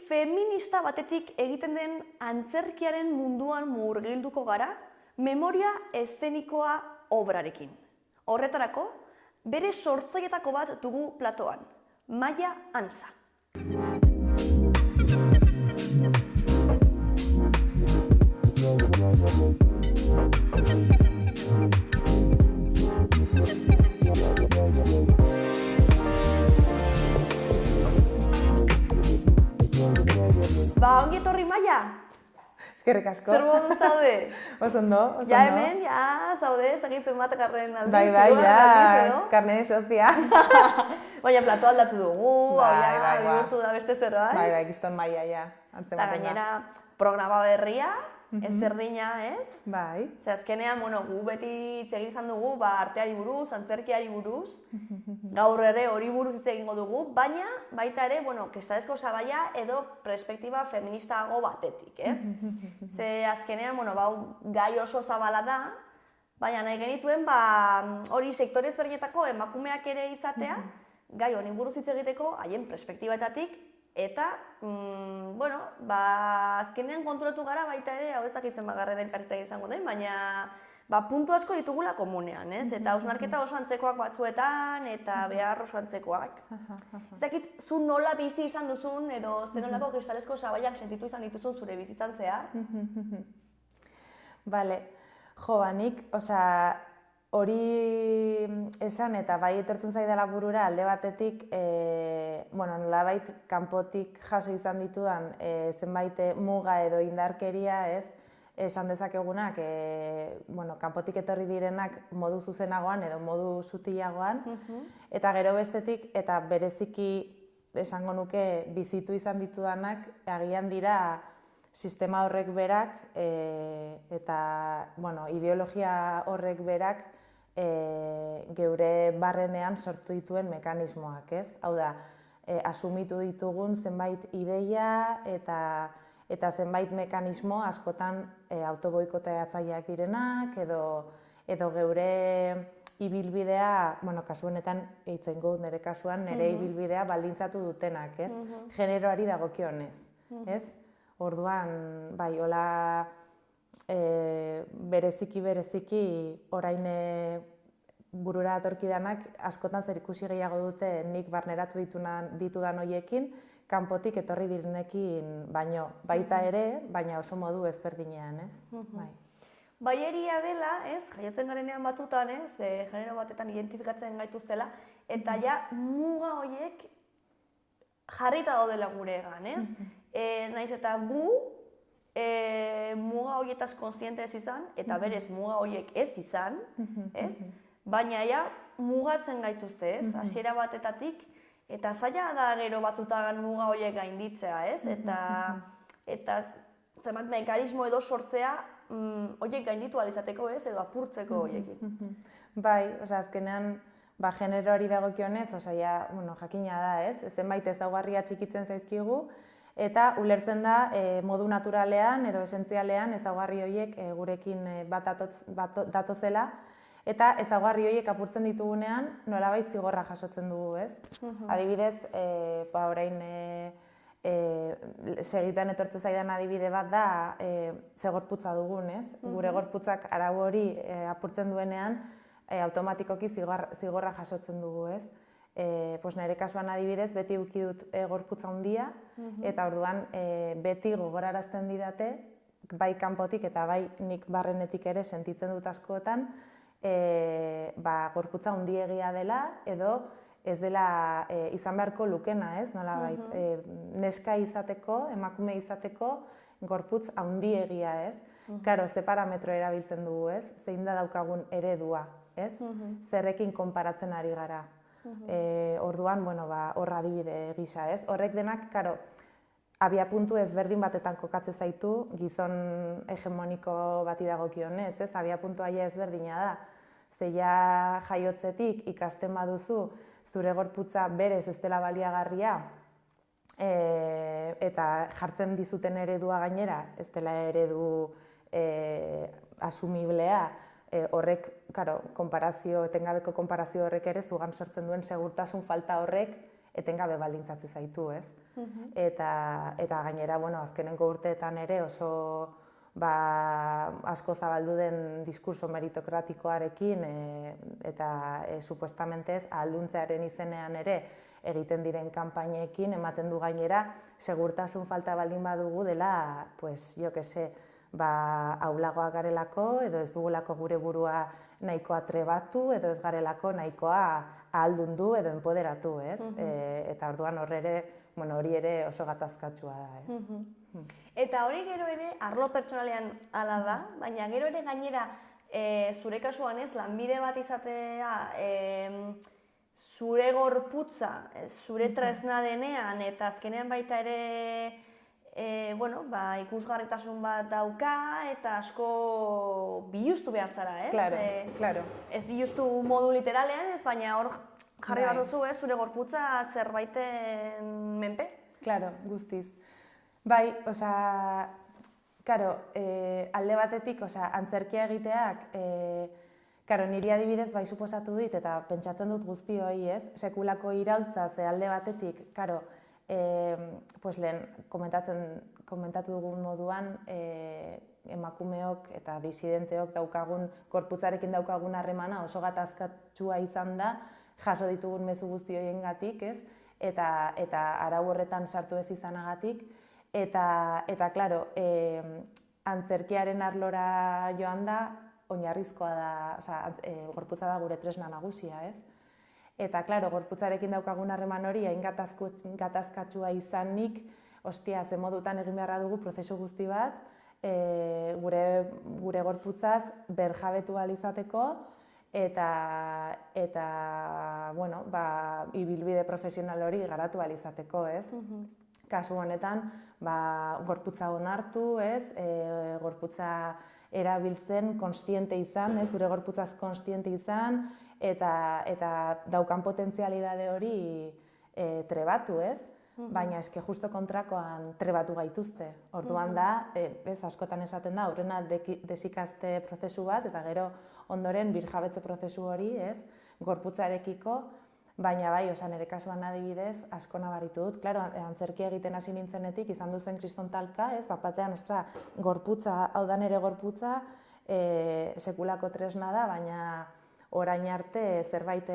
feminista batetik egiten den antzerkiaren munduan murgilduko gara, memoria eszenikoa obrarekin. Horretarako, bere sortzailetako bat dugu platoan, Maia Antza. Ongi etorri, Maia! Eskerrik asko. Zer modu zaude? Oso ondo, oso ondo. Ja hemen, ja zaude, zagitzen bat karren aldiz. Bai, ja, karne de socia. Baina plato aldatu dugu, bihurtu da beste zerbait. Bai, kiston Maia, ja. Eta gainera, programa berria, ezberdina, ez? Bai. Ze azkenean, gu beti hitz egin izan dugu, arteari buruz, antzerkiari buruz, gaur ere hori buruz hitz egingo dugu, baina baita ere, kristalesko sabaia edo perspektiba feministago batetik, ez? Ze azkenean, gai oso zabala da, baina nahi genituen, hori sektore ezberdinetako emakumeak ere izatea, gai honi buruz hitz egiteko, haien perspektibetatik, eta, azkenean konturatu gara baita ere, hau ez dakitzen bagarren elkarritak izango den, baina puntu asko ditugula komunean, ez? Eta hausnarketa oso antzekoak batzuetan, eta behar oso antzekoak. Ez dakit, zu nola bizi izan duzun, edo zer nolako kristalesko sabaiak sentitu izan dituzun zure bizitzan zehar? Bale, jo, nik, hori esan eta bai etortzen zaidala burura alde batetik, nolabait kanpotik jaso izan ditudan zenbait muga edo indarkeria, ez? Esan dezakegunak, kanpotik etorri direnak modu zuzenagoan edo modu sutilagoan, eta gero bestetik, eta bereziki esango nuke bizitu izan ditudanak, agian dira sistema horrek berak eta ideologia horrek berak geure barrenean sortu dituen mekanismoak, ez? Hau da, asumitu ditugun zenbait ideia eta zenbait mekanismo askotan autoboikoteatzaileak direnak edo geure ibilbidea, kasu honetan eitzen gu nire kasuan, nire ibilbidea baldintzatu dutenak, ez? Generoari dagokionez, ez? Orduan, bai, hola bereziki orain burura datorkidanak askotan zerikusi gehiago dute nik barneratu ditudan hoiekin, kanpotik etorri direnekin baino, baita ere, baina oso modu ezberdinean, ez? Bai egia dela, ez, jaiotzen garenean batutan, ez, genero batetan identifikatzen gaituztela, eta ja muga horiek jarrita daudela guregan, ez? Naiz eta gu muga horietaz kontziente ez izan, eta berez muga horiek ez izan, ez? Baina ja mugatzen gaituzte, ez? Hasiera batetatik, eta zaila da gero batzutan muga horiek gainditzea, ez? Eta zenbat mekanismo edo sortzea horiek gainditu ahal izateko, ez? Edo apurtzeko horiekin. Bai, azkenean generoari dagokionez, jakina da, ez? Zenbait ezaugarria txikitzen zaizkigu, eta ulertzen da modu naturalean edo esentzialean ezaugarri horiek gurekin bat datozela, eta ezaugarri horiek apurtzen ditugunean nolabait zigorra jasotzen dugu, ez? Adibidez, orain segitan etortzen zaidan adibide bat da ze gorputza dugun, ez? Gure gorputzak arau hori apurtzen duenean automatikoki zigorra jasotzen dugu, ez? Nire kasuan adibidez, beti eduki dut gorputza handia, eta orduan beti gogorarazten didate, bai kanpotik eta bai nik barrenetik ere sentitzen dut askotan, gorputza handiegia dela edo ez dela izan beharko lukena, ez? Nolabait, neska izateko, emakume izateko gorputz handiegia, ez? Claro, ze parametro erabiltzen dugu, ez? Zein da daukagun eredua, ez? Zerrekin konparatzen ari gara. Orduan, hor adibide gisa, ez? Horrek denak, abiapuntu ezberdin batetan kokatzen zaitu gizon hegemoniko bati dagokionez, ez? Abiapuntua ezberdina da. Zeia jaiotzetik ikasten baduzu zure gorputza berez ez dela baliagarria eta jartzen dizuten eredua gainera, ez dela eredu asumiblea, horrek, etengabeko konparazio horrek ere zugan sortzen duen segurtasun falta horrek etengabe baldintzatzen zaitu, ez? Eta gainera, azkenengo urteetan ere oso asko zabaldu den diskurso meritokratikoarekin eta supuestamentez ahalduntzearen izenean ere egiten diren kanpainekin ematen du gainera segurtasun falta baldin badugu dela, ahulagoak garelako edo ez dugulako gure burua nahikoa trebatu edo ez garelako nahikoa ahaldundu edo enpoderatu, ez? Eta orduan hori ere oso gatazkatsua da, ez? Eta hori gero ere, arlo pertsonalean hala da, baina gero ere gainera, zure kasuan ez, lanbide bat izatea, zure gorputza, zure tresna denean, eta azkenean baita ere, ikusgarritasun bat dauka, eta asko biluztu behar zara, ez? Claro. Ez biluztu modu literalean, ez, baina hor jarri behar duzu, ez, zure gorputza zerbaiten menpe? Claro, guztiz. Bai, alde batetik, antzerkia egiteak, niri adibidez bai suposatu dit eta pentsatzen dut guztioi, ez? Sekulako iraultza ze alde batetik, lehen komentatu dugun moduan, emakumeok eta disidenteok daukagun, gorputzarekin daukagun harremana oso gatazkatsua izan da, jaso ditugun mezu guzti horiengatik, ez? Eta arau horretan sartu ez izanagatik, eta antzerkiaren arlora joan da, oinarrizkoa da, gorputza da gure tresna nagusia, ez? Eta, gorputzarekin daukagun harreman hori, hain gatazkatsua izanik, ze modutan egin beharra dugu prozesu guzti bat, gure gorputzaz berjabetu ahal izateko, eta ibilbide profesional hori garatu ahal izateko, ez? Kasu honetan, gorputza onartu, ez? Gorputza erabiltzen konstiente izan, zure gorputzaz konstiente izan, eta daukan potentzialidade hori trebatu, ez? Baina eske justo kontrakoan trebatu gaituzte. Orduan da, askotan esaten da, aurrena desikaste prozesu bat, eta gero ondoren birjabetze prozesu hori, ez? Gorputzarekiko, baina bai, nire kasuan adibidez, asko nabaritu dut. Claro, antzerkia egiten hasi nintzenetik, izan duzen kriston talka, ez? Batean, gorputza, hau da nire gorputza, sekulako tresna da, baina orain arte zerbait,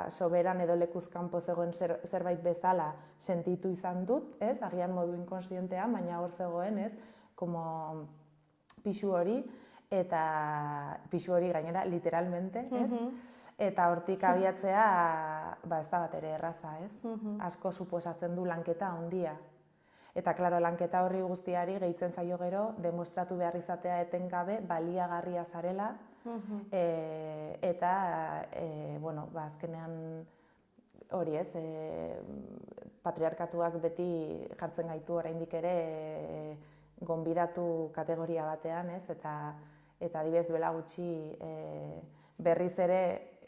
soberan edo lekuz kanpo zegoen zerbait bezala sentitu izan dut, ez? Agian modu inkonstientean, baina hor zegoen, ez? Como pixu hori, eta pixu hori gainera, literalmente, ez? Eta hortik abiatzea, ez da bat ere erraza, ez? Asko suposatzen du lanketa handia. Eta, lanketa horri guztiari gehitzen zaio gero, demostratu behar izatea etengabe, baliagarria zarela, eta, azkenean hori ez, patriarkatuak beti jartzen gaitu oraindik ere gonbidatu kategoria batean, ez? Eta adibidez duela gutxi berriz ere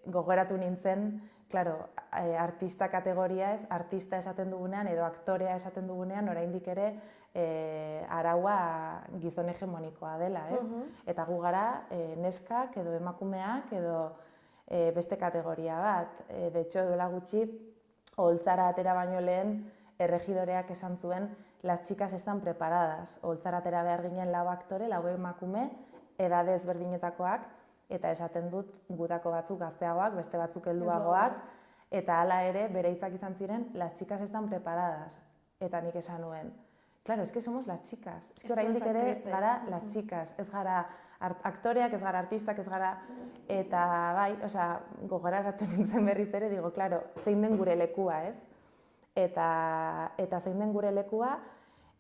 gogoratu nintzen, artista kategoria ez, artista esaten dugunean edo aktorea esaten dugunean oraindik ere araua gizon hegemonikoa dela, ez? Eta gu gara neskak edo emakumeak edo beste kategoria bat. De hecho, duela gutxi, oholtzara atera baino lehen, erregidoreak esan zuen, las chicas están preparadas. Oholtzara atera behar ginen lau aktore, lau emakume, edade ezberdinetakoak, eta esaten dut gutako batzuk gazteagoak, beste batzuk helduagoak, eta hala ere bere hitzak izan ziren, las chicas están preparadas. Eta nik esan nuen, claro, es que somos las chicas. Es que oraindik ere gara las chicas. Ez gara aktoreak, ez gara artistak, ez gara... Eta bai, gogoraratu nintzen berriz ere, digo, claro, zein den gure lekua, ez? Eta zein den gure lekua,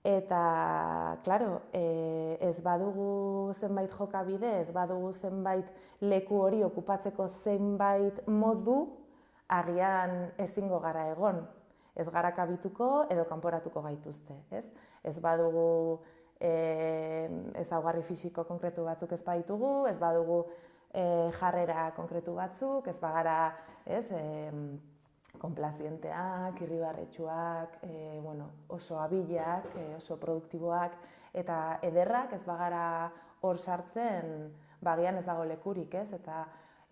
eta, claro, ez badugu zenbait jokabide, ez badugu zenbait leku hori okupatzeko zenbait modu, agian ezingo gara egon. Ez gara kabituko edo kanporatuko gaituzte, ez? Ez badugu ezaugarri fisiko konkretu batzuk ez baditugu, ez badugu jarrera konkretu batzuk, ez bagara, ez, konplazienteak, irribarretsuak, oso abilak, oso produktiboak eta ederrak, ez bagara hor sartzen, bagian ez dago lekurik, ez?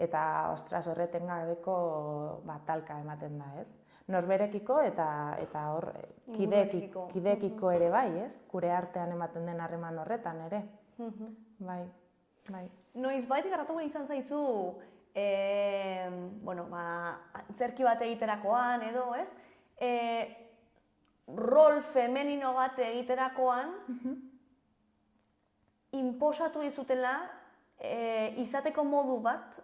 eta ostras horreten gabeko talka ematen da, ez? Norberekiko eta hor kideekiko ere bai, ez? Gure artean ematen den harreman horretan ere. Bai. Noiz baitik garratu izan zaizu, antzerki bat egiterakoan edo, ez? Rol femenino bat egiterakoan, inposatu dizutela izateko modu bat,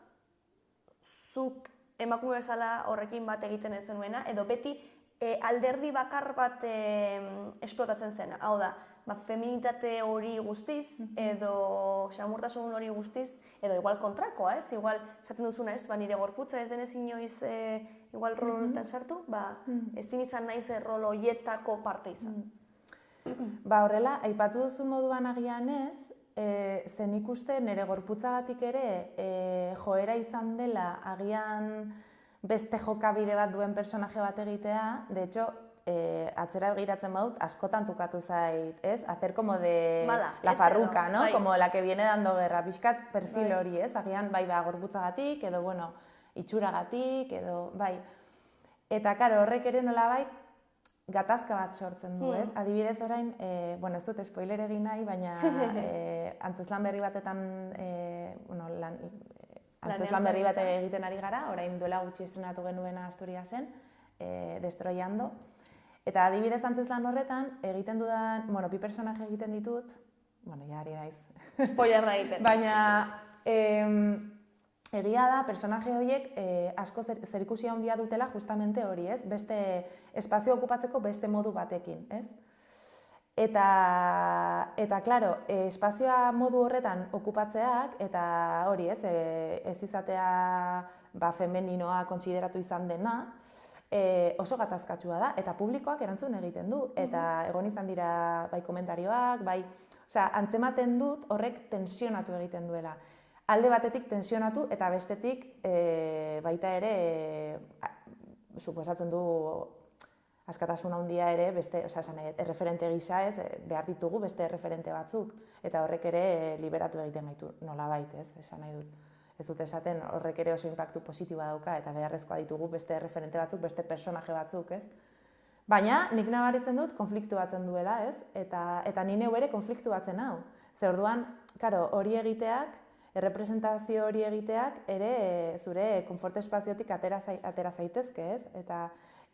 zuk emakume bezala horrekin bat egiten ez zenuena, edo beti alderdi bakar bat esplotatzen zena. Hau da, feminitate hori guztiz, edo xamurtasun hori guztiz, edo igual kontrakoa, ez? Igual, esaten duzuna, ez? Nire gorputza ez denez inoiz igual roloetan sartu, ezin izan naiz rol horietako parte izan. Horrela, aipatu duzun moduan agian ez, zen ikuste nire gorputzagatik ere joera izan dela agian beste jokabide bat duen personaje bat egitea, de hecho, atzera begiratzen badut, askotan tukatu zait, ez? Hacer como de la farruca, ¿no? Como la que viene dando guerra, pixkat perfil hori, ez? Agian, gorputzagatik, edo, itxuragatik, edo, bai. Eta, karo, horrek ere nolabait, gatazka bat sortzen du, ez? Adibidez orain, ez dut spoiler egin nahi, baina antzezlan berri batetan, antzezlan berri bat egiten ari gara, orain duela gutxi estrenatu genuena Asturiasen, Destroyando. Eta adibidez antzezlan horretan, egiten dudan, bi personaje egiten ditut, ja ari naiz. Spoilerra egiten. Baina, egia da, personaje horiek asko zerikusia handia dutela justamente hori, ez? Beste espazio okupatzeko beste modu batekin, ez? Eta, klaro, espazioa modu horretan okupatzeak, eta hori, ez? Ez izatea femeninoa kontsideratu izan dena, oso gatazkatsua da, eta publikoak erantzun egiten du, eta egon izan dira bai komentarioak, antzematen dut horrek tensionatu egiten duela. Alde batetik tensionatu eta bestetik baita ere, suposatzen du askatasun handia ere, erreferente gisa ez, behar ditugu beste erreferente batzuk, eta horrek ere liberatu egiten gaitu, nolabait, ez, esan nahi dut. Ez dut esaten horrek ere oso inpaktu positiboa dauka eta beharrezkoa ditugu beste referente batzuk, beste personaje batzuk, ez? Baina nik nabaritzen dut konfliktu batzen duela, ez? Eta ni neu ere konfliktu batzen hau. Ze orduan, karo, hori egiteak, errepresentazio hori egiteak ere zure konfort espaziotik atera zaitezke, ez?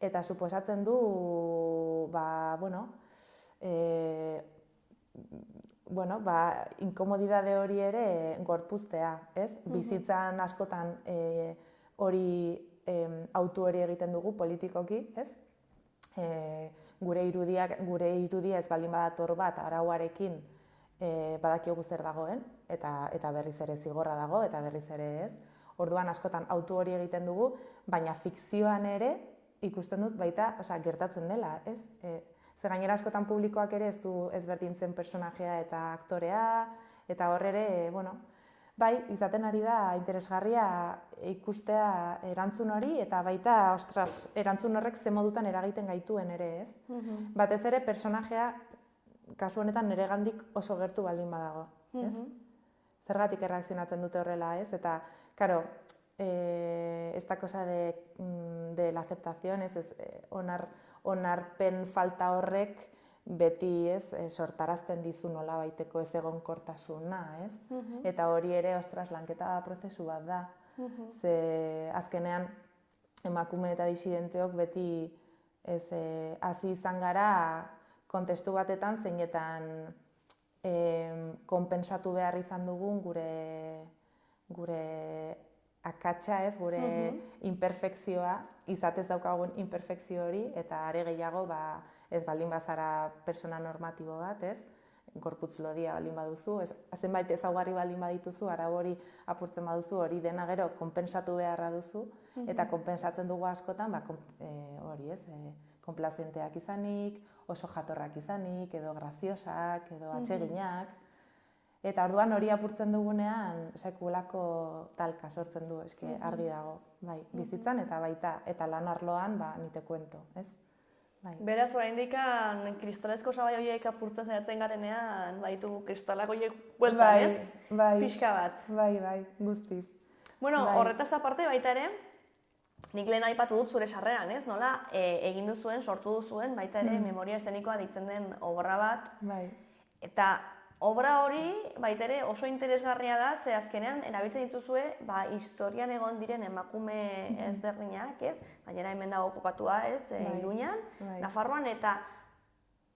Eta suposatzen du, inkomodidade hori ere gorpuztea, ez? Bizitzan askotan hori autu hori egiten dugu politikoki, ez? Gure irudia ez baldin badator bat arauarekin badakigu zer dagoen, eta berriz ere zigorra dago, eta berriz ere ez. Orduan askotan autu hori egiten dugu, baina fikzioan ere ikusten dut baita gertatzen dela, ez? Zer gainera askotan publikoak ere ez du ezberdintzen personajea eta aktorea, eta hor ere, bai, izaten ari da interesgarria ikustea erantzun hori, eta baita, ostras, erantzun horrek ze modutan eragiten gaituen ere, ez? Batez ere personajea, kasu honetan niregandik oso gertu baldin badago, ez? Zergatik erreakzionatzen dute horrela, ez? Eta, karo, esta cosa de la aceptación, ez, onarpen falta horrek beti ez sortarazten dizu nolabaiteko ez egonkortasuna, ez? Eta hori ere, ostras, lanketa prozesu bat da. Ze azkenean emakume eta disidenteok beti hasi izan gara kontestu batetan zeinetan konpentsatu behar izan dugun gure akatsa, ez, gure imperfekzioa, izatez daukagun imperfekzio hori, eta are gehiago ez baldin bazara persona normatibo bat, ez, gorputz lodia baldin baduzu, zenbait ezaugarri baldin badituzu, arau hori apurtzen baduzu, hori dena gero konpentsatu beharra duzu, eta konpensatzen dugu askotan, hori ez, konplazenteak izanik, oso jatorrak izanik, edo graziosak, edo atseginak, eta orduan hori apurtzen dugunean sekulako talka sortzen du, eske argi dago, bai, bizitzan eta baita, eta lan arloan, ni te cuento, ez? Beraz, oraindikan kristalezko sabai horiek apurtzen zaiatzen garenean, baitu kristalak horiek bueltan, ez? Bai, pixka bat. Bai, guztiz. Bueno, horretaz aparte baita ere, nik lehen aipatu dut zure sarreran, ez? Nola egin duzuen, sortu duzuen, baita ere memoria eszenikoa deitzen den obra bat. Bai. Eta obra hori baita ere oso interesgarria da, ze azkenean erabiltzen dituzue historian egon diren emakume ezberdinak, ez? Gainera hemen dago kokatua, ez? Iruñan, Nafarroan, eta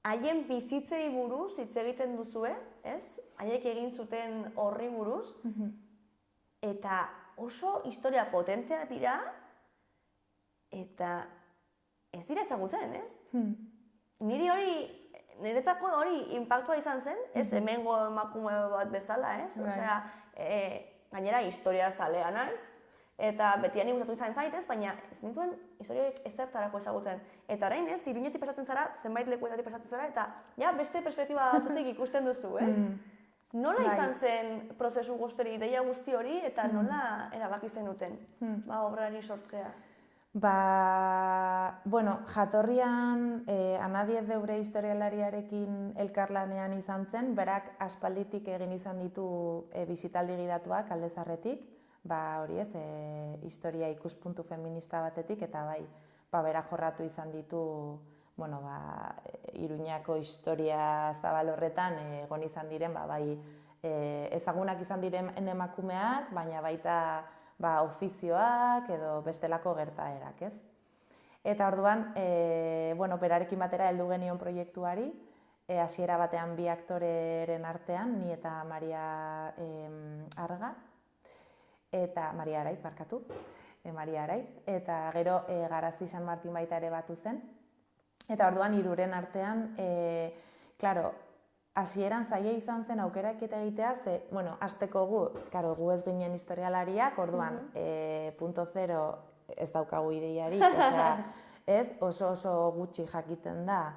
haien bizitzei buruz hitz egiten duzue, ez? Haiek egin zuten horri buruz, eta oso historia potenteak dira, eta ez dira ezagutzen, ez? Niretzako hori inpaktua izan zen, ez hemengo emakume bat bezala, ez? Osea, gainera historia zalea naiz, eta betian gustatu izan zait, ez? Baina ez nituen historioek ezertarako ezagutzen. Eta orain, ez? Iruñetik pasatzen zara, zenbait lekuetatik pasatzen zara, eta ja beste perspektiba batzutik ikusten duzu, ez? Nola izan zen prozesu guztori, ideia guzti hori, eta nola erabaki zenuten obrari sortzea? Jatorrian Ana Diez Deure historialariarekin elkarlanean izan zen, berak aspalditik egin izan ditu bisitaldi gidatuak Alde Zaharretik, hori ez, historia ikuspuntu feminista batetik, eta berak jorratu izan ditu Iruñako historia zabal horretan egon izan diren, ezagunak izan diren emakumeak, baina baita ofizioak edo bestelako gertaerak, ez? Eta orduan, berarekin batera heldu genion proiektuari, hasiera batean bi aktoreren artean, ni eta Maria Araiz, Maria Araiz, eta gero Garazi San Martin baita ere batu zen. Eta orduan hiruren artean, hasieran zaila izan zen aukeraketa egitea, ze, hasteko gu ez ginen historialariak, orduan, punto zero ez daukagu ideiarik, oso gutxi jakiten da,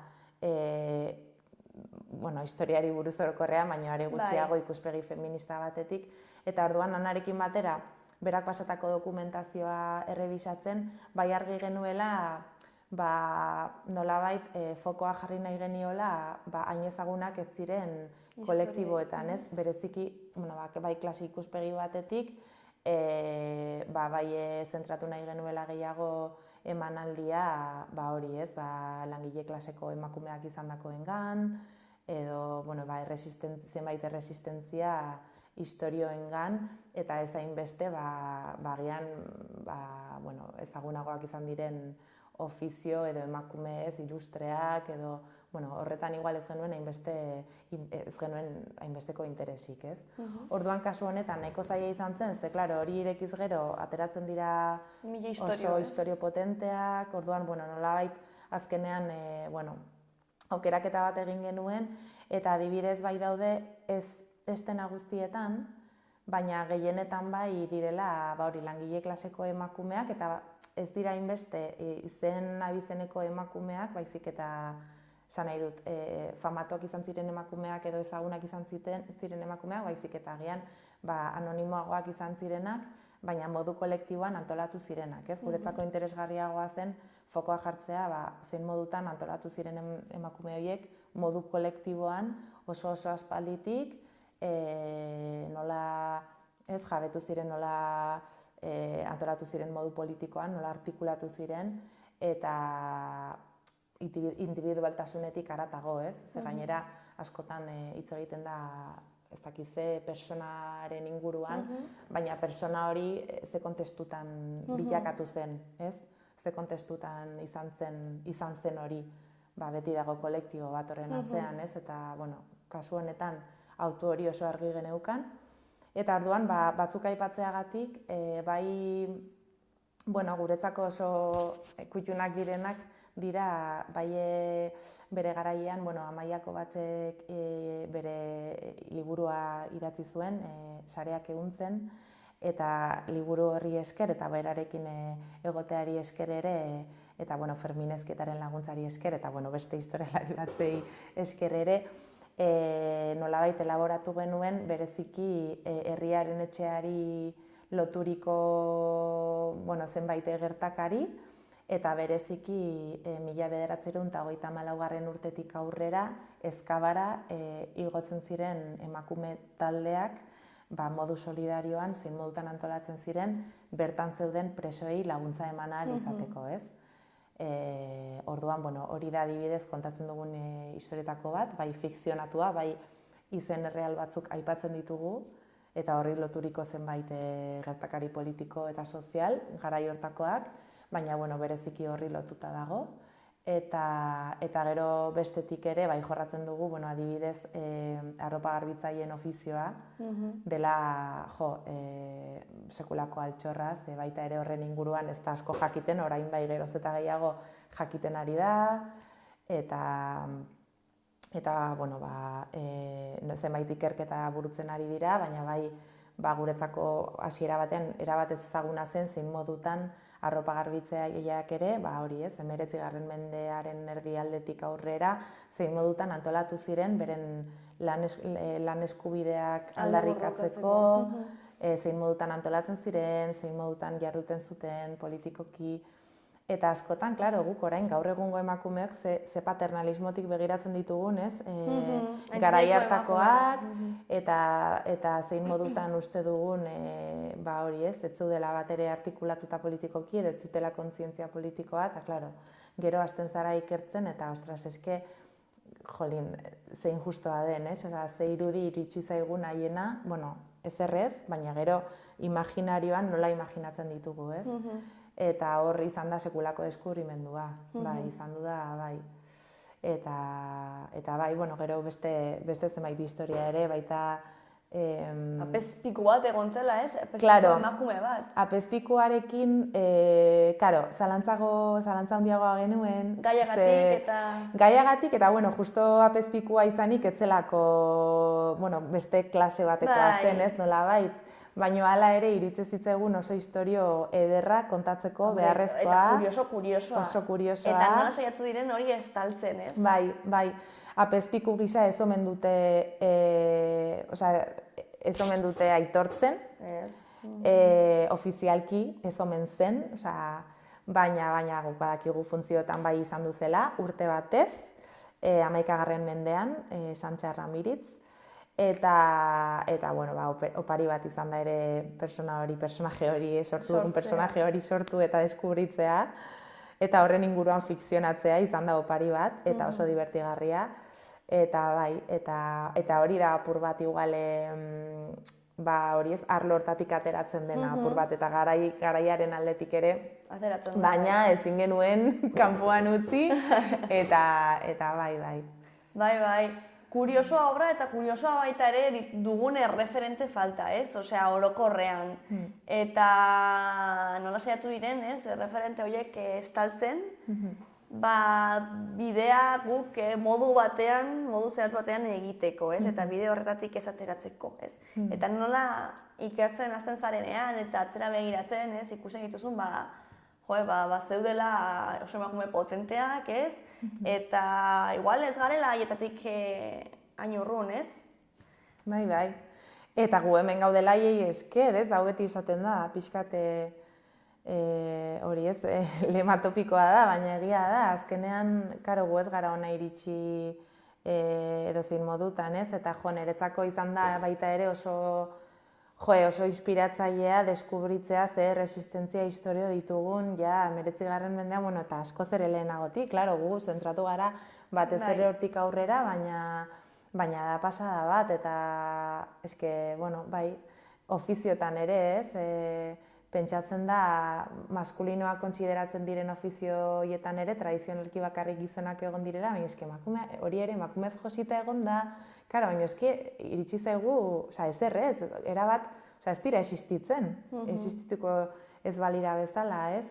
historiari buruz orokorrean, baina are gutxiago ikuspegi feminista batetik, eta orduan Anarekin batera, berak pasatako dokumentazioa errebisatzen, bai argi genuela, nolabait fokoa jarri nahi geniola hain ezagunak ez ziren kolektiboetan, ez? Bereziki, bai klase ikuspegi batetik, bai zentratu nahi genuela gehiago emanaldia hori, ez? Langile klaseko emakumeak izandakoengan, edo zenbait erresistentzia istorioengan, eta ez hainbeste agian ezagunagoak izan diren ofizio edo emakume ez, ilustreak edo, horretan igual ez genuen hainbesteko interesik, ez? Orduan kasu honetan nahiko zaila izan zen, ze, hori irekiz gero ateratzen dira oso historio potenteak, orduan, nolabait azkenean, aukeraketa bat egin genuen, eta adibidez bai daude ez estena guztietan, baina gehienetan bai direla langile klaseko emakumeak, eta ez dira hainbeste izen abizeneko emakumeak, baizik eta esan nahi dut, famatuak izan ziren emakumeak edo ezagunak izan ziren emakumeak, baizik eta agian anonimoagoak izan zirenak, baina modu kolektiboan antolatu zirenak, ez? Guretzako interesgarriagoa zen fokoa jartzea, zein modutan antolatu ziren emakume horiek modu kolektiboan oso aspalditik, nola jabetu ziren, nola antolatu ziren modu politikoan, nola artikulatu ziren, eta individualtasunetik haratago, ez? Ze gainera, askotan hitz egiten da, ez dakize, pertsonaren inguruan, baina pertsona hori ze kontestutan bilakatu zen, ez? Ze kontestutan izan zen hori, beti dago kolektibo bat horren atzean, ez? Eta, kasu honetan, autu hori oso argi geneukan. Eta orduan, batzuk aipatzeagatik, guretzako oso kuttunak direnak dira, bere garaian, Amaiako Batzek bere liburua idatzi zuen, Sareak ehuntzen, eta liburu horri esker, eta berarekin egoteari esker ere, eta Ferminezketaren laguntzari esker, eta beste historialari batzei esker ere, nolabait elaboratu genuen bereziki herriaren etxeari loturiko zenbait gertakari, eta bereziki 1934 urtetik aurrera Ezkabara igotzen ziren emakume taldeak modu solidarioan zein modutan antolatzen ziren bertan zeuden presoei laguntza eman ahal izateko, ez? Orduan, hori da adibidez kontatzen dugun historietako bat, bai fikzionatua, bai izen erreal batzuk aipatzen ditugu, eta horri loturiko zenbait gertakari politiko eta sozial, garai hortakoak, baina bereziki horri lotuta dago. Eta gero bestetik ere, bai jorratzen dugu, adibidez, arropa garbitzaileen ofizioa, dela, sekulako altxorraz, baita ere horren inguruan ez da asko jakiten, orain bai geroz eta gehiago jakiten ari da, eta zenbait ikerketa burutzen ari dira, baina bai guretzako hasiera batean erabat ezaguna zen zein modutan arropa garbitzaileak ere, hori ez, 19. mendearen erdialdetik aurrera, zein modutan antolatu ziren beren lan eskubideak aldarrikatzeko, zein modutan antolatzen ziren, zein modutan jarduten zuten politikoki, eta askotan, klaro, guk orain gaur egungo emakumeok ze paternalismotik begiratzen ditugun, ez? Garai hartakoak, eta zein modutan uste dugun, hori ez, ez zeudela bat ere artikulatuta politikoki, edo ez zutela kontzientzia politikoa, eta klaro, gero hasten zara ikertzen, eta ostras, eske, jolin, zein justoa den, ez? Ze irudi iritsi zaigun haiena, ez errez, baina gero imaginarioan nola imaginatzen ditugu, ez? Eta hor izan da sekulako deskubrimendua, izan du da, bai. Eta bai, gero beste zenbait historia ere, baita... Apezpiku bat egon zela, ez? Claro, emakume bat. apezpikuarekin, zalantza handiagoa genuen. Gaiagatik eta... Gaiagatik, eta justo apezpikua izanik etzelako, beste klase batekoa zen, ez, nolabait. Baina hala ere iritsi zitzaigun oso istorio ederra kontatzeko beharrezkoa. Eta kuriosoa. Oso kuriosoa. Eta nola saiatu diren hori estaltzen, ez? Bai. Apezpiku gisa ez omen dute aitortzen. Ofizialki ez omen zen, baina guk badakigu funtzioetan bai izan duzela, urte batez, 11. mendean, Santxa Ramiritz. Eta opari bat izan da ere personaje hori sortu dugun personaje hori sortu eta deskubritzea. Eta horren inguruan fikzionatzea izan da opari bat, eta oso divertigarria. Eta bai, eta hori da apur bat igual, hori ez, arlo hortatik ateratzen dena apur bat, eta garaiaren aldetik ere, baina ezin genuen kanpoan utzi, eta bai. Bai. Kuriosoa obra eta kuriosoa baita ere dugun erreferente falta, ez? Osea, orokorrean. Eta nola saiatu diren, ez? Erreferente horiek estaltzen, bidea guk modu zehatz batean egiteko, ez? Eta bide horretatik ez ateratzeko, ez? Eta nola ikertzen hasten zarenean eta atzera begiratzen, ez? Ikusten dituzun, zeudela oso emakume potenteak, ez? Eta igual ez garela haietatik hain urrun, ez? Bai. Eta gu hemen gaudela haiei esker, ez? Hau beti izaten da, pixkat hori ez, lema topikoa da, baina egia da. Azkenean, karo, gu ez gara ona iritsi edozein modutan, ez? Eta niretzako izan da baita ere oso inspiratzailea deskubritzea ze resistentzia historio ditugun 19. mendean, eta askoz ere lehenagotik, klaro, gu zentratu gara batez ere hortik aurrera, baina da pasada bat, eta eske, bai, ofiziotan ere, ez, pentsatzen da maskulinoak kontsideratzen diren ofizioietan ere, tradizionalki bakarrik gizonak egon direla, baina eske hori ere emakumez josita egon da, karo, baina eske iritsi zaigu, ez errez, erabat, ez dira existitzen, existituko ez balira bezala, ez,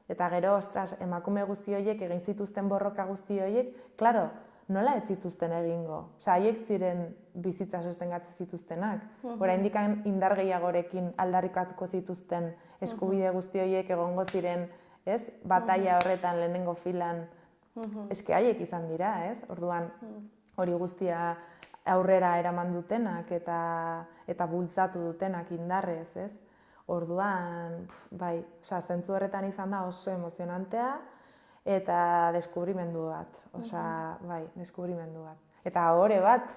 eta gero, ostras, emakume guzti horiek, egin zituzten borroka guzti horiek, klaro, nola ez zituzten egingo? Haiek ziren bizitza sostengatzen zituztenak. Oraindik indar gehiagorekin aldarrikatuko zituzten eskubide guzti horiek egongo ziren, ez? Bataila horretan lehenengo filan, eske haiek izan dira, ez? Orduan, hori guztia aurrera eraman dutenak eta bultzatu dutenak indarrez, ez? Orduan, bai, zentzu horretan izan da oso emozionantea, eta deskubrimendu bat, bai, deskubrimendu bat. Eta ohore bat,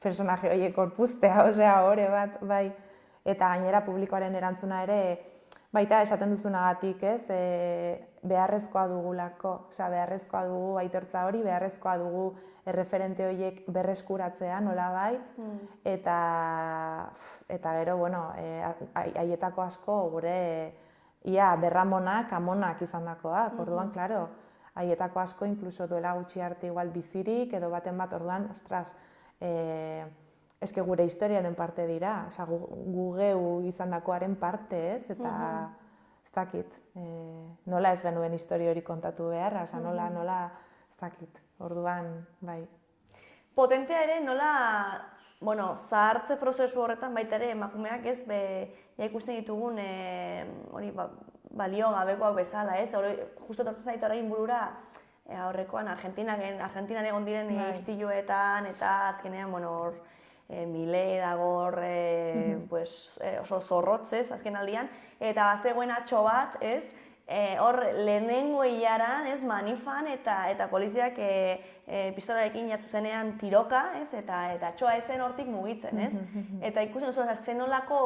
personaje horiek korpuztea, osea, ore bat, bai. Eta gainera publikoaren erantzuna ere, baita esaten duzunagatik, ez, beharrezkoa dugulako, osea, beharrezkoa dugu aitortza hori, beharrezkoa dugu erreferente horiek berreskuratzea nolabait, eta gero, bueno, haietako asko gure ia berramonak, amonak izandakoak, orduan, klaro, haietako asko inkluso duela gutxi arte igual bizirik, edo baten bat, orduan, ostras, eske gure historiaren parte dira, osea, gu geu izandakoaren parte, ez, eta ez dakit, nola ez genuen historia hori kontatu beharra, osea, nola, ez dakit, orduan, bai. Potentea ere, nola, bueno, zahartze prozesu horretan baita ere emakumeak ez, ja ikusten ditugun, hori, balio gabekoak bezala, ez, justo tortzen zait orain burura, aurrekoan Argentinan egon diren istiluetan, eta azkenean, bueno, hor, Milei dagor oso zorrotzez azken aldian, eta bazegoen atxo bat, ez, hor lehenengo hilaran, ez, manifan eta poliziak pistolarekin zuzenean tiroka, ez, eta atxoa ezen hortik mugitzen, ez, eta ikusten duzu, zenolako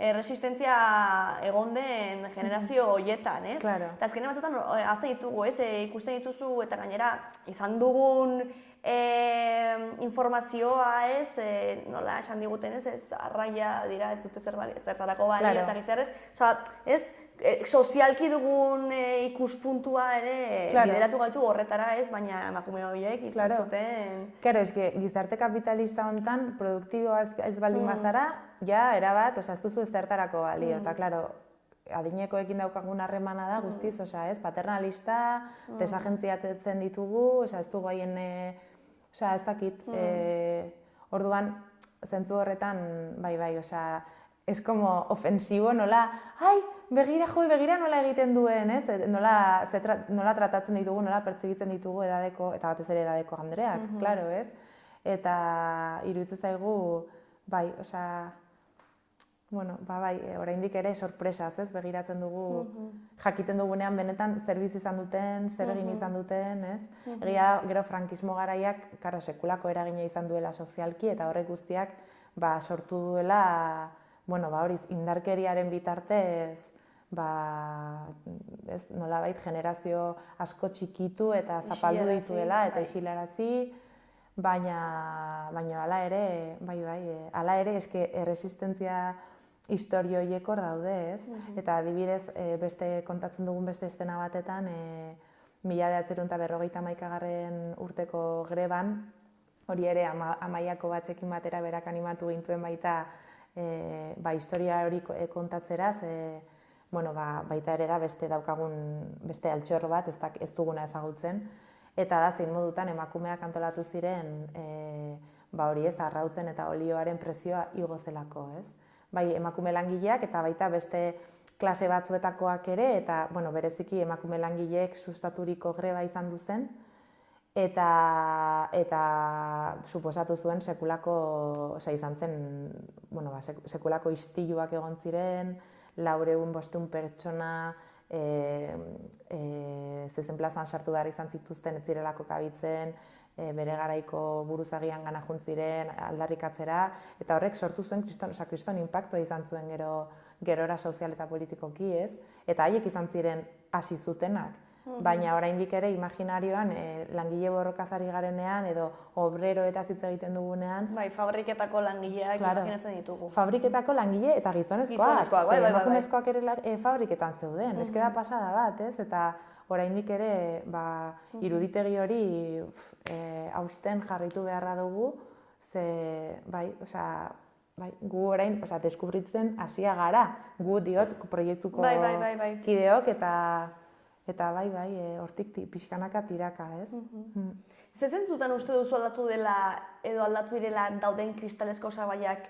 resistentzia egon den generazio horietan, ez? Eta azkenean batzutan azten ditugu, ez? Ikusten dituzu eta gainera izan dugun informazioa, ez? Nola esan diguten, ez? Arraia dira, ez dute zertarako bali, ez dakiz zerrez. Ez? Sozialki dugun ikuspuntua ere bideratu gaitu horretara, ez? Baina emakume horiek izan zuten... Claro, eske gizarte kapitalista honetan produktiboa ez baldin bazara, ja, erabat, ez duzu ezertarako balio, eta, klaro, adinekoekin daukagun harremana da guztiz, ez, paternalista, desagentziatzen ditugu, ez dugu haien, ez dakit, orduan, zentzu horretan, bai, ez como ofensibo, nola, begira nola egiten duen, ez, nola tratatzen ditugu, nola pertzibitzen ditugu edadeko, eta batez ere edadeko andreak, klaro, ez, eta iruditzen zaigu, bai, bueno, bai, oraindik ere sorpresaz, ez, begiratzen dugu, jakiten dugunean benetan zer bizi izan duten, zer egin izan duten, ez? Egia gero frankismo garaiak, karo, sekulako eragina izan duela sozialki, eta horrek guztiak, sortu duela, bueno, hori, indarkeriaren bitartez, ez, nolabait generazio asko txikitu eta zapaldu dituela, eta isilarazi, baina hala ere, hala ere, eske erresistentzia historio horiek hor daude, ez? Eta adibidez, beste kontatzen dugun beste estena batetan, 1951 urteko greban, hori ere Amaiako batzekin batera berak animatu gintuen baita historia hori kontatzeraz, baita ere da beste daukagun beste altxor bat, ez duguna ezagutzen, eta da zein modutan emakumeak antolatu ziren hori ez, arrautzen eta olioaren prezioa igo zelako, ez? Bai, emakume langileak eta baita beste klase batzuetakoak ere, eta bereziki emakume langileek sustaturiko greba izan duzen, eta suposatu zuen sekulako, izan zen, sekulako istiluak egon ziren, 400 pertsona zezen plazan sartu behar izan zituzten ez zirelako kabitzen, bere garaiko buruzagian gana juntziren, aldarrikatzera, eta horrek sortu zuen kriston inpaktua izan zuen gerora sozial eta politikoki, ez? Eta haiek izan ziren hasi zutenak. Baina oraindik ere imaginarioan langile borrokaz ari garenean edo obrero eta hitz egiten dugunean... Bai, fabriketako langileak imaginatzen ditugu. Fabriketako langile eta gizonezkoak. Emakumezkoak ere fabriketan zeuden. Ez da pasada bat, ez? Eta oraindik ere iruditegi hori hausten jarraitu beharra dugu, ze, gu orain, deskubritzen hasia gara, gu diot proiektuko kideok eta hortik pixkanaka tiraka, ez? Ze zentzutan uste duzu aldatu dela edo aldatu direla dauden kristalezko osagaiak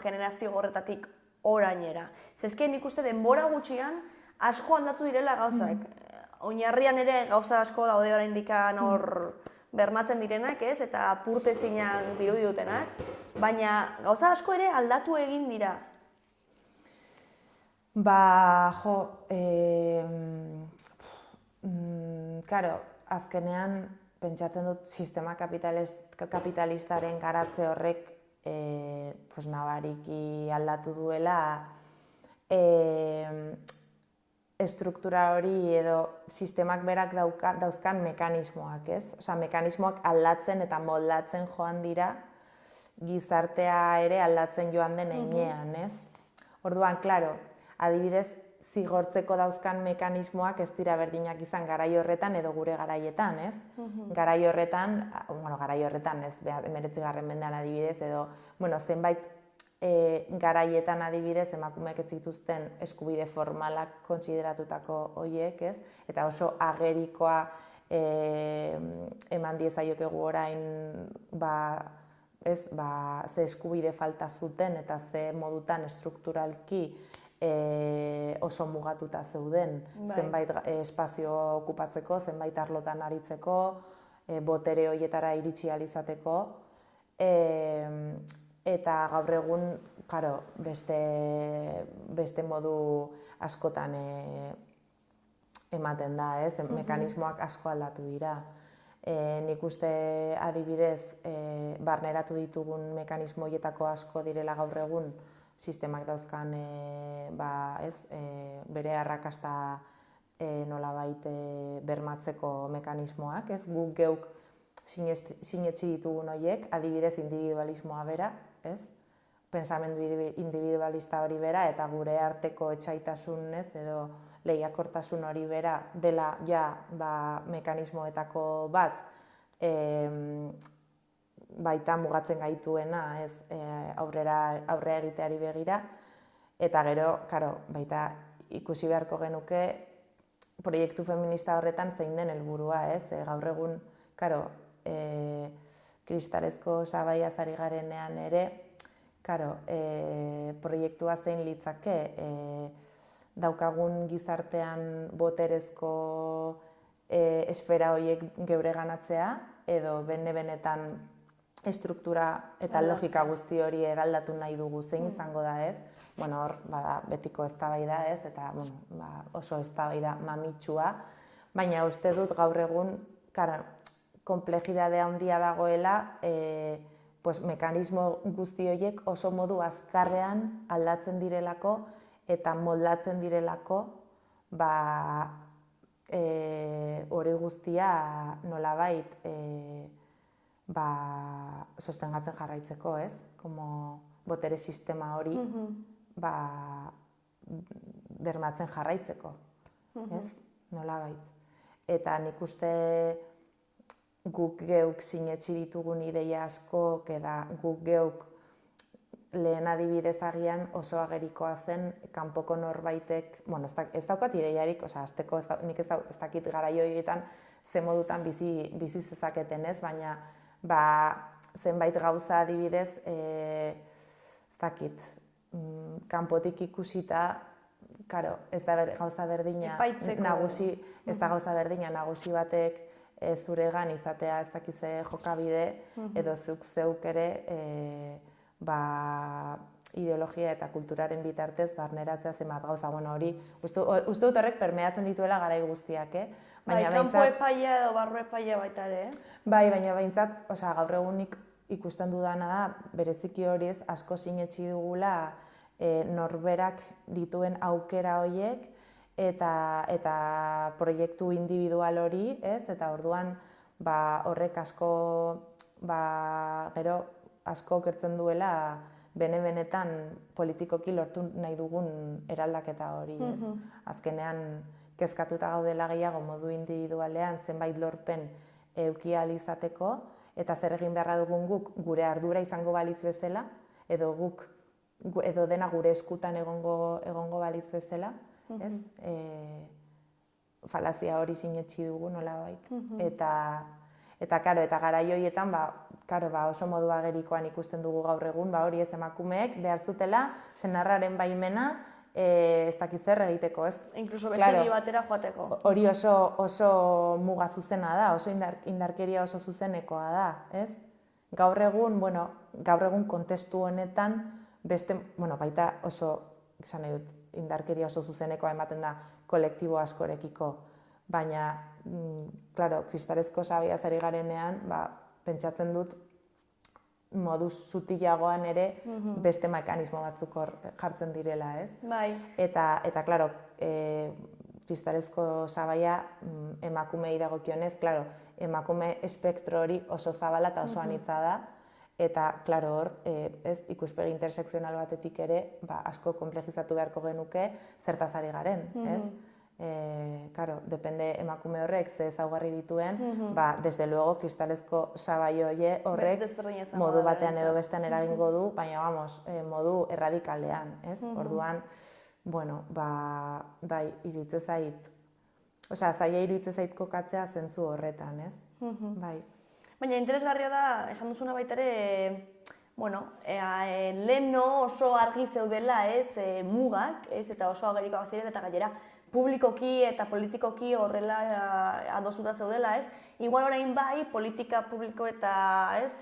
generazio horretatik orainera? Zezke nik uste denbora gutxian asko aldatu direla gauzak. Oinarrian ere gauza asko daude oraindikan hor bermatzen direnak, ez? Eta apurtezinak dirudi dutenak, baina gauza asko ere aldatu egin dira. Karo, azkenean pentsatzen dut sistema kapitalistaren garatze horrek nabariki aldatu duela estruktura hori edo sistemak berak dauzkan mekanismoak, ez? Osea, mekanismoak aldatzen eta moldatzen joan dira gizartea ere aldatzen joan den heinean, ez? Orduan, klaro, adibidez, zigortzeko dauzkan mekanismoak ez dira berdinak izan garai horretan edo gure garaietan, ez? Garai horretan ez, 19. mendean adibidez, edo, zenbait garaietan adibidez emakumeek ez zituzten eskubide formalak kontsideratutako horiek, ez? Eta oso agerikoa eman diezaiokegu orain, ze eskubide falta zuten eta ze modutan estrukturalki oso mugatuta zeuden, zenbait espazio okupatzeko, zenbait arlotan aritzeko, botere horietara iritsi ahal izateko, eta gaur egun, beste modu askotan ematen da, ez? Mekanismoak asko aldatu dira. Nik uste adibidez, barneratu ditugun mekanismo horietako asko direla gaur egun sistemak dauzkan bere arrakasta nolabait bermatzeko mekanismoak, ez? Guk geuk sinetsi ditugun horiek, adibidez individualismoa bera, ez? Pensamendu individualista hori bera eta gure arteko etsaitasunez edo lehiakortasun hori bera dela mekanismoetako bat baita mugatzen gaituena, ez, aurrea egiteari begira, eta gero, baita ikusi beharko genuke proiektu feminista horretan zein den helburua, ez? Gaur egun, kristalezko sabaiaz ari garenean ere, proiektua zein litzake daukagun gizartean boterezko esfera horiek geure ganatzea, edo benetan estruktura eta logika guzti hori eraldatu nahi dugu zein izango da, ez? Hor, betiko eztabaida, ez? Eta oso eztabaida mamitsua, baina uste dut gaur egun, konplexidade handia dagoela, mekanismo guzti horiek oso modu azkarrean aldatzen direlako eta moldatzen direlako hori guztia nolabait sostengatzen jarraitzeko, ez? Botere sistema hori bermatzen jarraitzeko, ez? Nolabait. Eta nik uste guk geuk sinetsi ditugun ideia asko, eta guk geuk lehen adibidez agian oso agerikoa zen kanpoko norbaitek, ez daukat ideiarik, azteko nik ez dakit garai horietan ze modutan bizi zezaketen, ez, baina zenbait gauza adibidez, ez dakit, kanpotik ikusita, ez da gauza berdina nagusi batek zuregan izatea ez dakize jokabide, edo zuk zeuk ere ideologia eta kulturaren bitartez barneratzea zenbat gauza. Hori, uste dut horrek permeatzen dituela garai guztiak, kanpo epaia edo barru epaia baita ere, ez? Bai, baina behintzat, gaur egunik ikusten dudana da, bereziki horiez asko sinetsi dugula norberak dituen aukera horiek eta proiektu individual hori, ez? Eta orduan horrek asko, gero asko okertzen duela benetan politikoki lortu nahi dugun eraldaketa hori, ez? Azkenean kezkatuta gaudela gehiago modu individualean zenbait lorpen eduki ahal izateko, eta zer egin beharra dugun guk gure ardura izango balitz bezala, edo dena gure eskutan egongo balitz bezala, ez? Falazia hori sinetsi dugu nolabait. Eta garai horietan, oso modu agerikoan ikusten dugu gaur egun, hori ez emakumeek behar zutela senarraren baimena ez dakit zer egiteko, ez? Inkluso beste batera joateko. Hori oso muga zuzena da, oso indarkeria oso zuzenekoa da, ez? Gaur egun kontestu honetan, baita oso, esan nahi dut, indarkeria oso zuzenekoa ematen da kolektibo askorekiko. baina, claro, kristalezko sabaiaz ari garenean, pentsatzen dut modu sutilagoan ere beste mekanismo batzuk hor jartzen direla, ez? Bai. Eta claro, kristalezko sabaia emakumei dagokionez, claro, emakume espektro hori oso zabala eta oso anitza da, eta, claro, hor, ikuspegi intersekzional batetik ere, asko konplejizatu beharko genuke zertaz ari garen, ez? Claro, depende emakume horrek ze ezaugarri dituen, desde luego, kristalezko sabai horrek modu batean edo bestean eragingo du, baina, vamos, modu erradikalean, ez? Orduan, bueno, bai, iruditzen zait, zaila iruditzen zait kokatzea zentzu horretan, ez? Bai. Baina interesgarria da, esan duzuna baita ere, bueno, leheno oso argi zeudela, ez, mugak, ez, eta oso agerikoak ziren, eta gainera publikoki eta politikoki horrela adostuta zeudela, ez? Igual orain bai, politika publiko eta, ez,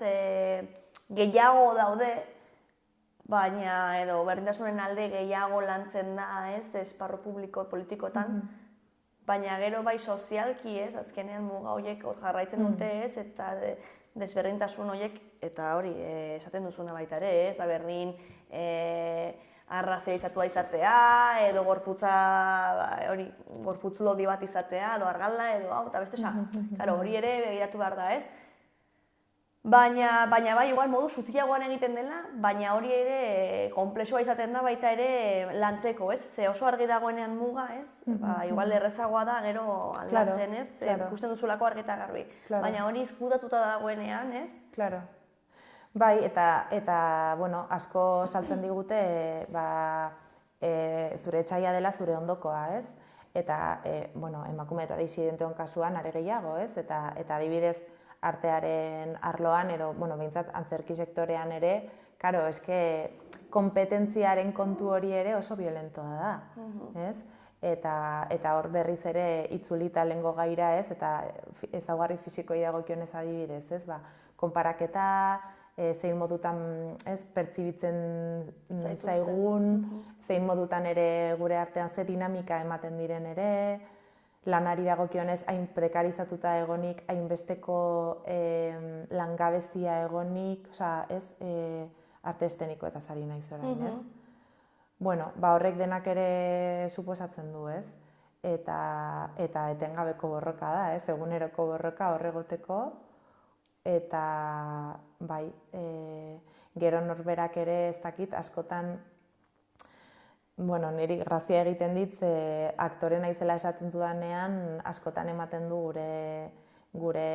gehiago daude, baina edo berdintasunen alde gehiago lantzen da, ez, esparru publiko politikoetan, baina gero bai sozialki, ez, azkenean muga horiek jarraitzen dute, ez, eta desberdintasun horiek, eta hori, esaten duzuna baita ere, ez, da berdin arrazializatua izatea, edo gorputza, hori, gorputz lodi bat izatea, edo argalda, edo hau, eta beste claro, hori ere begiratu behar da, ez? Baina bai, igual modu sutilagoan egiten dela, baina hori ere konplexua izaten da baita ere lantzeko, ez? Ze oso argi dagoenean muga, ez? Igual errezagoa da gero aldatzen, ez? Ikusten duzulako argi eta garbi. Baina hori izkutatuta dagoenean, ez? Claro. Bai, eta bueno, asko saltzen digute, zure etxaia dela zure ondokoa, ez? Eta, bueno, emakume eta disidenteon kasuan are gehiago, ez? Eta adibidez, artearen arloan edo, bueno, behintzat antzerki sektorean ere, karo, eske kompetentziaren kontu hori ere oso violentoa da, ez? Eta hor berriz ere itzulita lehengo gaira, ez? Eta ezaugarri fisikoei dagokionez adibidez, ez? Konparaketa, zein modutan, ez? Pertsibitzen zaigun, zein modutan ere gure artean ze dinamika ematen diren ere, lanari dagokionez hain prekarizatuta egonik, hainbesteko langabezia egonik, ez, arte esteniko eta zari naiz orain, ez? Bueno, horrek denak ere suposatzen du, ez? Eta etengabeko borroka da, ez? Eguneroko borroka horregoteko, eta bai, gero norberak ere ez dakit askotan, bueno, niri grazia egiten dit, aktore naizela esaten dudanean askotan ematen du gure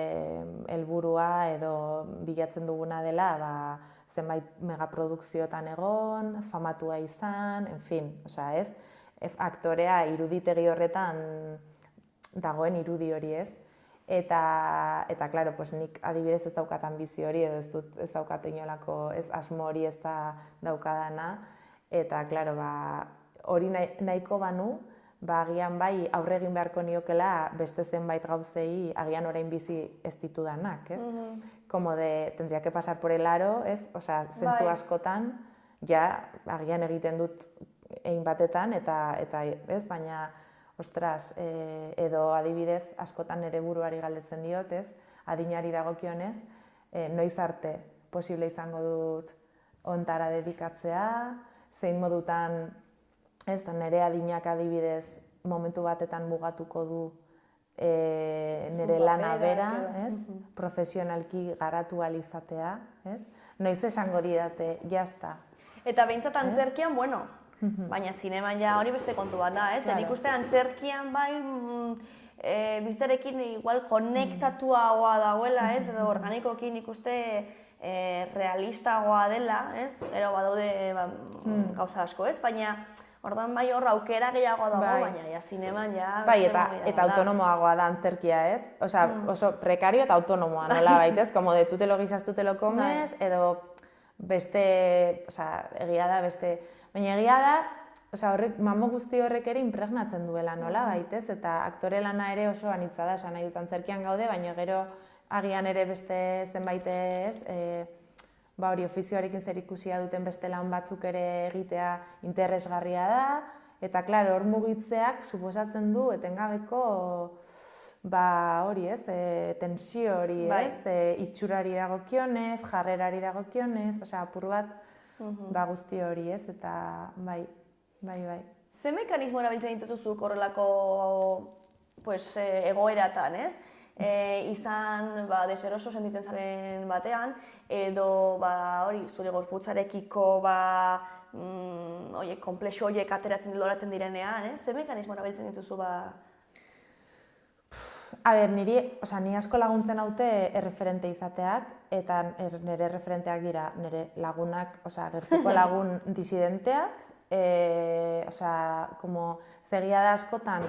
helburua edo bilatzen duguna dela, zenbait megaprodukzioetan egon, famatua izan, en fin, ez? Aktorea iruditegi horretan dagoen irudi hori, ez? Eta claro, nik adibidez ez daukat ambizio hori, edo ez daukat inolako asmo hori ez da daukadana, eta, claro, hori nahiko banu, agian bai aurre egin beharko niokela beste zenbait gauzei agian orain bizi ez ditudanak, ez? Como de, tendría que pasar por el aro, ez? Osea, zentzu askotan, ja, agian egiten dut egin batetan, eta ez, baina, ostras, edo adibidez, askotan ere buruari galdetzen diot, ez? Adinari dagokionez, noiz arte posible izango dut ontara dedikatzea, zein modutan, ez, nire adinak adibidez momentu batetan mugatuko du nire lana bera, ez? Profesionalki garatu alizatea, ez? Noiz esango didate, jazta. Eta behintzat antzerkian, bueno, baina zineman ja hori beste kontu bat da, ez? Nik uste antzerkian bai bizitzarekin igual konektatuagoa dagoela, ez? Edo organikoki nik uste realistagoa dela, ez? Ero badaude gauza asko, ez? Baina ordan bai hor aukera gehiago dago, baina zineman ja... Bai, eta autonomoagoa da antzerkia, ez? Osea, oso prekario eta autonomoa, nola baitez? Como de tú te lo guisas, tú te lo comes, edo beste, osea, egia da, beste... Baina egia da, osea, horrek, mambo guzti horrek ere impregnatzen duela, nola baitez? Eta aktore lana ere oso anitza da, esan nahi dut antzerkian gaude, baina gero agian ere beste zenbaitez, hori ofizioarekin zer ikusia duten beste lan batzuk ere egitea interesgarria da, eta, klaro, hor mugitzeak suposatzen du etengabeko hori ez, tensio hori ez, itxurari dagokionez, jarrerari dagokionez, osea, apur bat, guzti hori ez, eta bai. Ze mekanismo erabiltzen dituzuk horrelako egoeratan, ez? Izan deseroso sentitzen zaren batean, edo zure gorputzarekiko konplexu horiek ateratzen direnean, ez? Ze mekanismo erabiltzen dituzu ni asko laguntzen haute erreferente izateak, eta nire erreferenteak dira nire lagunak, gertuko lagun disidenteak, zegia da askotan,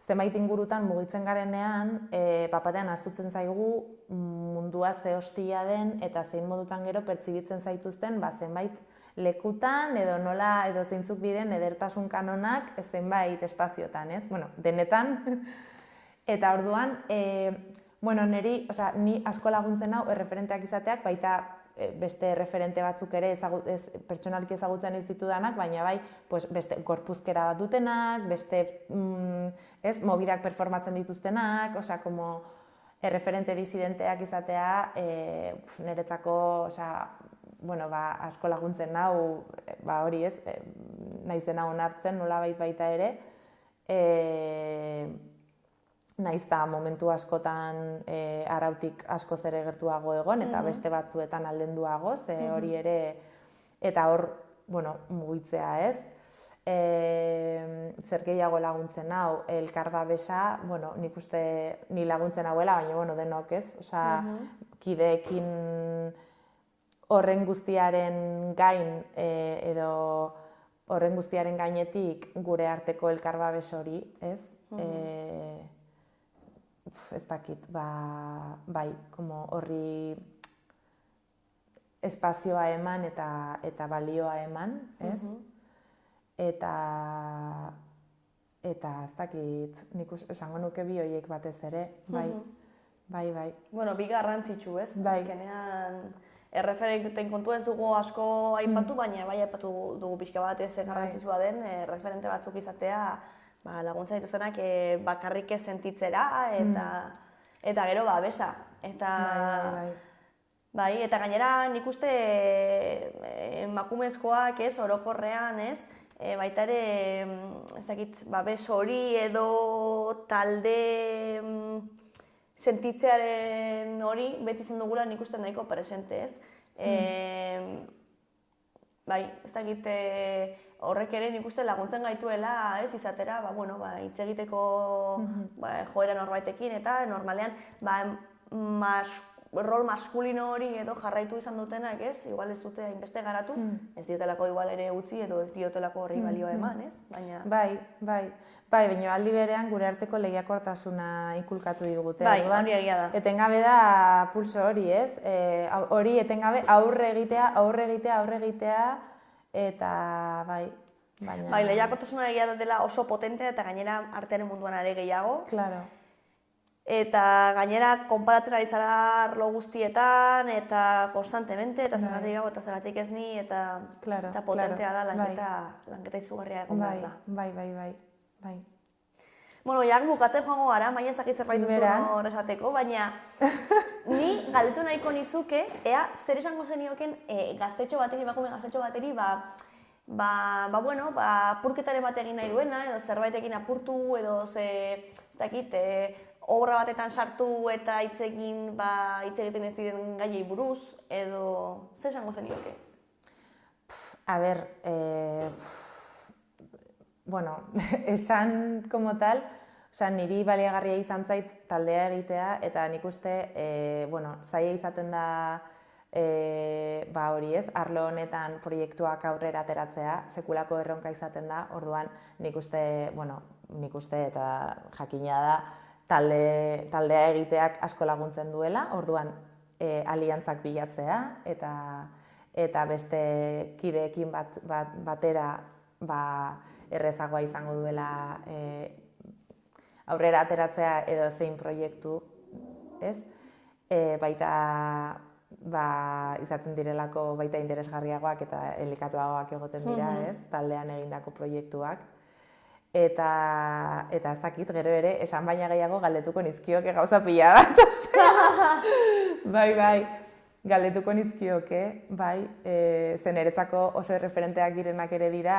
zenbait ingurutan mugitzen garenean, bapatean ahaztutzen zaigu mundua ze hostia den eta zein modutan gero pertzibitzen zaituzten zenbait lekutan edo nola edo zeintzuk diren edertasun kanonak zenbait espaziotan, ez? Bueno, denetan. Eta orduan, ni asko laguntzen hau erreferenteak izateak, baita beste referente batzuk ere pertsonalki ezagutzen ez ditudanak, baina bai, beste gorpuzkera bat dutenak, beste mobidak performatzen dituztenak, erreferente disidenteak izatea, niretzako asko laguntzen nau, hori ez, naizen hau onartzen nolabait baita ere, naiz eta momentu askotan arautik asko ere gertuago egon, eta beste batzuetan aldenduago, hori ere, eta hor, mugitzea ez. Zer gehiago laguntzen hau, elkar babesa, nik uste ni laguntzen hauela, baina denok ez, kideekin horren guztiaren gain, edo horren guztiaren gainetik gure arteko elkar babes hori, ez? Ez dakit, horri espazioa eman eta balioa eman, ez? Eta ez dakit, nik esango nuke bi horiek batez ere, bai. Bueno, bi garrantzitsu, ez? Azkenean, erreferenten kontu ez dugu asko aipatu, baina bai aipatu dugu pixka bat ez garrantzitsua den, referente batzuk izatea, laguntza dituzenak bakarrik ez sentitzera eta gero babesa. Eta gainera nik uste emakumezkoak orokorrean baita ere babes hori edo talde sentitzearen hori beti zen dugula nik uste nahiko presente ez. Ez dakit horrek ere nik uste laguntzen gaituela ez izatera, hitz egiteko joera norbaitekin eta normalean rol maskulino hori edo jarraitu izan dutenak ez, igual ez dute hainbeste garatu, ez diotelako igual ere utzi edo ez diotelako horri balioa eman ez, baina... Baina aldi berean gure arteko lehiakortasuna inkulkatu digute. Hori egia da. Etengabe da pulso hori ez, hori etengabe aurre egitea, eta baina... Lehiakortasuna egia dela oso potentea eta gainera artearen munduan are gehiago. Claro. Eta gainera konparatzen ari zara arlo guztietan eta konstantemente, eta zergatik gago eta zergatik ez ni, eta potentea da lanketa izugarria egon behar da. Bai. Bueno, jak bukatzen joango gara, maia ez dakit zerbait duzun hor esateko, baina ni galdetu nahiko nizuke, ea zer esango zenioken emakume gaztetxo bateri, apurketaren bat egin nahi duena, edo zerbaitekin apurtu, edo obra batetan sartu eta hitz egiten ez diren gaiei buruz, edo zer esango zenioke? Esan como tal, niri baliagarria izan zait taldea egitea, eta nik uste, zaila izaten da hori ez, arlo honetan proiektuak aurrera ateratzea, sekulako erronka izaten da, orduan nik uste eta jakina da, taldea egiteak asko laguntzen duela, orduan aliantzak bilatzea, eta beste kideekin batera errezagoa izango duela aurrera ateratzea edo zein proiektu, ez? Baita izaten direlako baita interesgarriagoak eta elikatuagoak egoten dira, ez? Taldean egindako proiektuak. eta ez dakit, gero ere, esan baina gehiago galdetuko nizkioke gauza pila bat. Bai, galdetuko nizkioke, bai, ze niretzako oso referenteak direnak ere dira,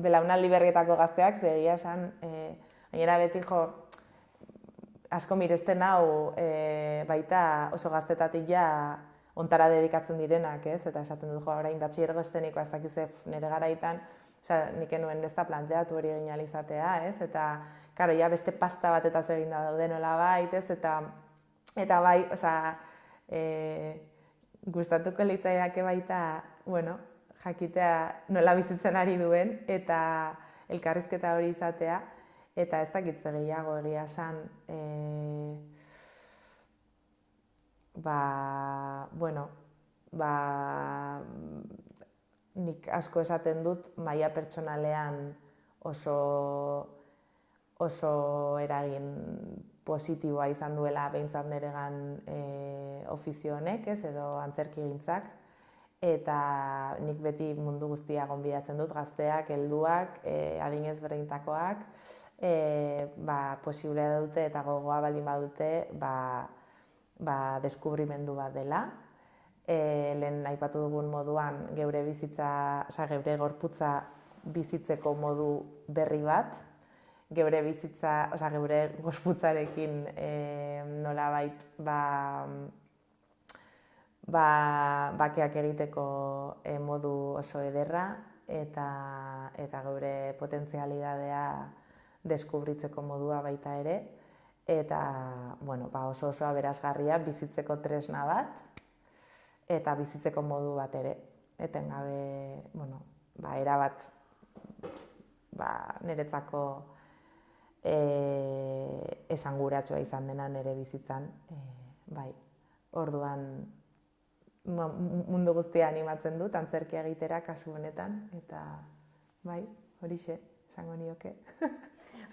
belaunaldi berrietako gazteak, ze egia esan, gainera beti asko miresten hau baita oso gaztetatik ja ontara dedikatzen direnak, ez? Eta esaten dut, orain batxillergo estenikoa ez dakiz nire garaitan, nik enuen ez da planteatu hori egin alizatea, ez? Eta, karo, ja beste pasta bat eta zegin da daude nola bait, ez? Eta bai, gustatuko litzaiake baita, bueno, jakitea nola bizitzen ari duen, eta elkarrizketa hori izatea, eta ez dakitze gehiago egia esan, nik asko esaten dut maila pertsonalean oso eragin positiboa izan duela behintzat niregan ofizio honek, ez, edo antzerkigintzak, eta nik beti mundu guztia gonbidatzen dut, gazteak, helduak, adin ezberdintakoak, posiblea dute eta gogoa baldin badute, deskubrimendu bat dela. Lehen aipatu dugun moduan, geure gorputza bizitzeko modu berri bat, geure gorputzarekin nolabait bakeak egiteko modu oso ederra eta geure potentzialidadea deskubritzeko modua baita ere, eta oso aberasgarria bizitzeko tresna bat, eta bizitzeko modu bat ere, etengabe, erabat niretzako esanguratsua izan dena nire bizitzan, orduan mundu guztia animatzen dut, antzerkia egitera kasu honetan, eta horixe, esango nioke.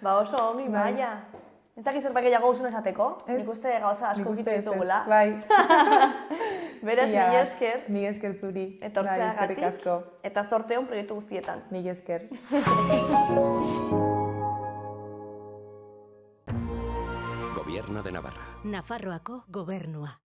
Oso ongi, Maia. Ez dakit zerbait gehiago guzun esateko, nik uste gauza asko ukitu ditugula. Bai. Beraz, mila esker. Mila esker zuri. Etortzeagatik. Eta zorteon proiektu guztietan. Mila esker. Gobierno de Navarra. Nafarroako gobernua.